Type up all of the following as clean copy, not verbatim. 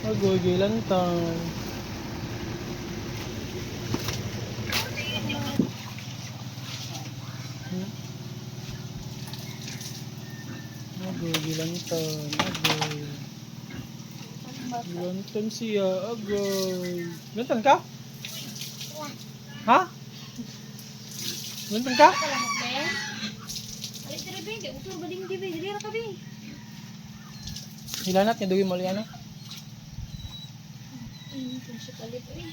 Agoy, gilantang. Agoy, gilantang. Agoy. Gilantang siya. Agoy. Gilantang ka? Ha? Gilantang ka? Salamat, Ben. Alis diri, Ben. Di usur ba din, Ben? Diri ra ka, Ben. Hilanat niya, duwi mo liana. Siya kalit, eh.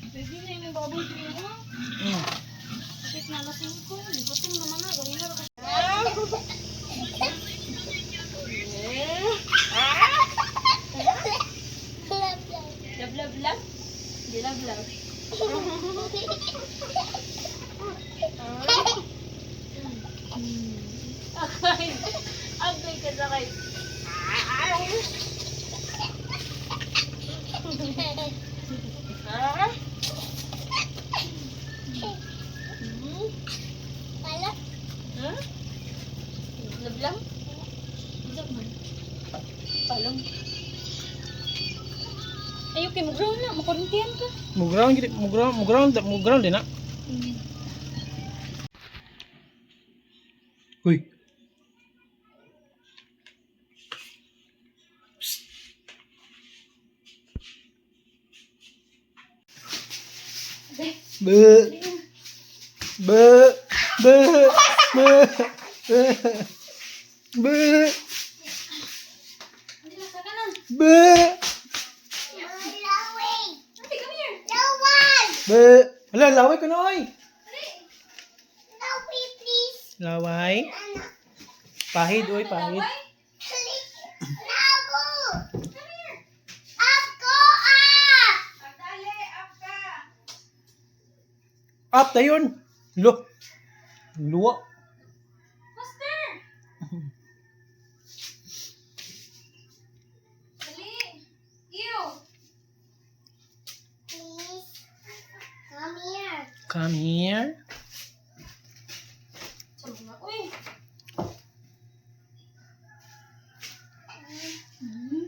Pwede na yung baboy ko yun, ha? Kapit na lasing ko. Gutom naman na. Gawin na ra ka. Love, love, love. Di love, love. Akay. Akay ka sakay. Huh? Love, love. Love man. Palong. Ayaw kay mo ground na. Makurintihan ka. Muground din na. Uy. Be. Be. Be. Be. Be. Be. Be. Hala, laway ko na oy. Laway. Pahid oy, pahid. Up na yun. Lo. Luwa. Master! Dali! Ew! Please, come here. Come here. Sabi nga, uy! Hmm?